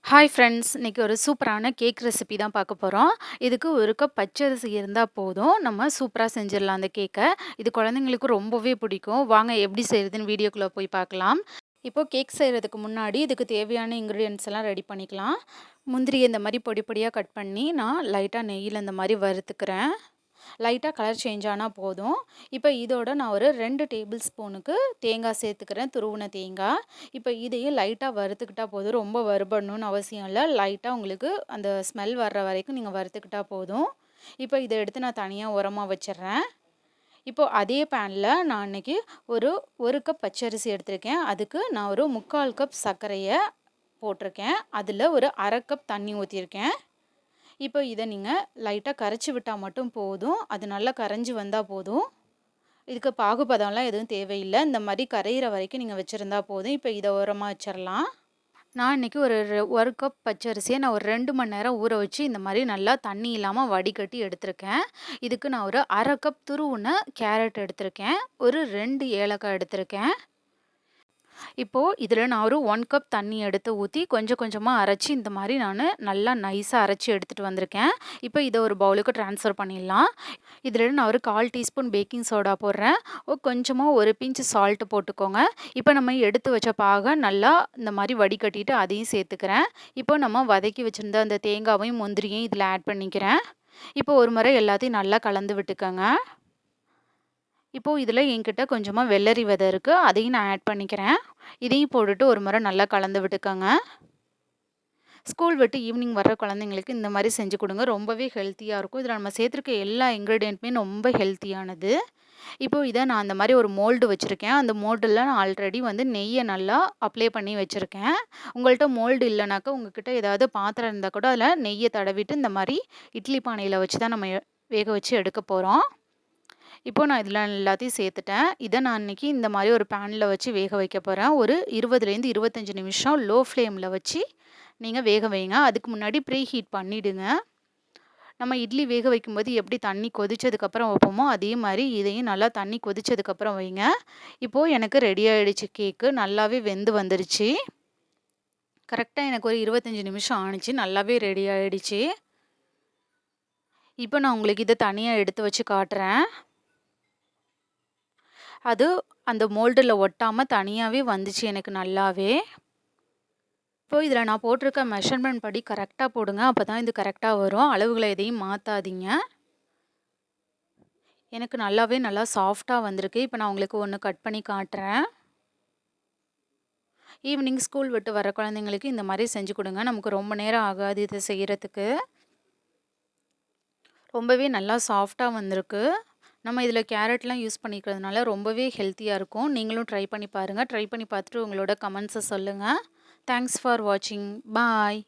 Hi friends! இன்னைக்கு ஒரு சூப்பரான கேக் ரெசிபி தான் பார்க்க போறோம். இதுக்கு 1 கப் பச்சரிசி இருந்தா போதும். நம்ம சூப்பரா செஞ்சிடலாம் அந்த கேக்க. இது குழந்தைங்களுக்கு ரொம்பவே பிடிக்கும். வாங்க எப்படி செய்றதுன்னு வீடியோக்குள்ள போய் பார்க்கலாம். இப்போ கேக் செய்றதுக்கு முன்னாடி இதுக்கு தேவையான இன்கிரீடியன்ட்ஸ் எல்லாம் ரெடி பண்ணிக்கலாம். முந்திரிய இந்த மாரி பொடி பொடியா கட் பண்ணி நான் லைட்டா நெய்யில இந்த மாரி வறுத்துக்கிறேன். லைட்டா கலர் சேஞ்ச் ஆனா போதும். இப்போ இதோட நான் ஒரு 2 டேபிள் ஸ்பூனுக்கு தேங்காய் சேர்த்துக்கிறேன், துருவுன தேங்காய். இப்போ இதையும் லைட்டா வறுத்துக்கிட்டா போதும். ரொம்ப வறுபடணும்னு அவசியம் இல்ல. லைட்டா உங்களுக்கு அந்த ஸ்மெல் வர்ற வரைக்கும் நீங்க வறுத்துக்கிட்டா போதும். இப்போ இத எடுத்து நான் தனியா ஓரமா வச்சுர்றேன். இப்போ அதே பேன்ல நான் இன்னைக்கு ஒரு 1 கப் பச்சரிசி எடுத்திருக்கேன். அதுக்கு நான் ஒரு 3/4 கப் சர்க்கரைய போட்டிருக்கேன். அதில ஒரு 1/2 கப் தண்ணி ஊத்தியிருக்கேன். இப்போ இத நீங்க லைட்டா கரைச்சு விட்டா மட்டும் போதும். அது நல்லா கரைஞ்சு வந்தா போதும். இதுக்கு பாகுபதம்லாம் எதுவும் தேவையில்ல. இந்த மாரி கரையிற வரைக்கும் நீங்க வச்சிருந்தா போதும். இப்போ இத ஓரமா வச்சிரலாம். நான் இன்னைக்கு ஒரு 1 கப் பச்சரிசிய நான் ஒரு 2 மணி நேரம் ஊற வச்சு இந்த மாரி நல்லா தண்ணி இல்லாம வடிகட்டி எடுத்திருக்கேன். இதுக்கு நான் ஒரு 1/2 கப் துருவுன கேரட் எடுத்திருக்கேன். ஒரு 2 ஏலக்காய் எடுத்திருக்கேன். இப்போ இதில நான் ஒரு 1 கப் தண்ணி எடுத்து ஊத்தி கொஞ்சம் கொஞ்சமா அரைச்சு இந்த மாரி நல்லா நைஸா அரைச்சு எடுத்துட்டு வந்திருக்கேன். இப்போ இத ஒரு பவுலுக்கு ட்ரான்ஸ்ஃபர் பண்ணிடலாம். இதில நான் ஒரு 1/4 டீஸ்பூன் பேக்கிங் சோடா போடுறேன். கொஞ்சமா ஒரு பிஞ்ச் சால்ட் போட்டுக்கோங்க. இப்போ நம்ம எடுத்து வச்ச பாக நல்லா இந்த மாரி வடிகட்டிட்டு அதையும் சேர்த்துக்கிறேன். இப்போ நம்ம வதக்கி வச்சிருந்த அந்த தேங்காவையும், முந்திரியும் இதில ஆட் பண்ணிக்கிறேன். இப்போ ஒரு முறை எல்லாத்தையும் நல்லா கலந்து விட்டுக்கங்க. இப்போ இதில என்கிட்ட கொஞ்சமா வெள்ளரி விதை இருக்கு. அதையும் நான் ஆட் பண்ணிக்கிறேன். இதையும் போட்டுட்டு ஒரு முறை நல்லா கலந்து விட்டுக்கங்க. ஸ்கூல் விட்டு ஈவினிங் வர்ற குழந்தைங்களுக்கு இந்த மாரி செஞ்சு கொடுங்க. ரொம்பவே ஹெல்த்தியா இருக்கும். இதில நம்ம சேர்த்துருக்க எல்லா இன்கிரீடியன்ட்டுமே ரொம்ப ஹெல்த்தியானது. இப்போ இத நான் அந்த மாரி ஒரு மோல்டு வச்சிருக்கேன். அந்த மோல்டுல நான் ஆல்ரெடி நெய்ய நல்லா அப்ளை பண்ணி வச்சிருக்கேன். உங்கள்ட்ட மோல்டு இல்லனாக்கா உங்ககிட்ட ஏதாவது பாத்திரம் இருந்தா கூட அதில நெய்ய தடவிட்டு இந்த மாரி இட்லி பானையில வச்சு தான் நம்ம வேக வச்சு எடுக்க போறோம். இப்போ நான் இதில எல்லாத்தையும் சேர்த்துட்டேன். இத நான் இன்னைக்கு இந்த மாரி ஒரு பேன்ல வச்சு வேக வைக்க போறேன். ஒரு 20லேருந்து 25 நிமிஷம் லோ ஃப்ளேம்ல வச்சு நீங்க வேக வைங்க. அதுக்கு முன்னாடி ப்ரீ ஹீட் பண்ணிடுங்க. நம்ம இட்லி வேக வைக்கும்போது எப்படி தண்ணி கொதிச்சதுக்கப்புறம் வைப்போமோ, அதே மாரி இதையும் நல்லா தண்ணி கொதிச்சதுக்கப்புறம் வைங்க. இப்போ எனக்கு ரெடி ஆயிடுச்சு கேக்கு. நல்லாவே வெந்து வந்துருச்சு. கரெக்ட்டா எனக்கு ஒரு 25 நிமிஷம் ஆணுச்சு. நல்லாவே ரெடி ஆயிடுச்சு. இப்போ நான் உங்களுக்கு இத தனியா எடுத்து வச்சு காட்டுறேன். அது அந்த மோல்டுல ஒட்டாம தனியாவே வந்துச்சு எனக்கு நல்லாவே. இப்போ இதில நான் போட்டிருக்க மெஷர்மென்ட் படி கரெக்ட்டா போடுங்க. அப்பதான் இது கரெக்ட்டா வரும். அளவுகள எதையும் மாத்தாதீங்க. எனக்கு நல்லா சாஃப்ட்டா வந்திருக்கு. இப்போ நான் உங்களுக்கு ஒண்ணு கட் பண்ணி காட்டுறேன். ஈவினிங் ஸ்கூல் விட்டு வர குழந்தைங்களுக்கு இந்த மாரி செஞ்சு கொடுங்க. நமக்கு ரொம்ப நேரம் ஆகாது இத செய்றதுக்கு. ரொம்பவே நல்லா சாஃப்ட்டா வந்திருக்கு. நம்ம இதில கேரட்லாம் யூஸ் பண்ணிக்கிறதுனால ரொம்பவே ஹெல்த்தியா இருக்கும். நீங்களும் ட்ரை பண்ணி பாருங்க. ட்ரை பண்ணி பார்த்துட்டு உங்களோட கமெண்ட்ஸ சொல்லுங்க. தேங்க்ஸ் ஃபார் வாட்சிங். பாய்.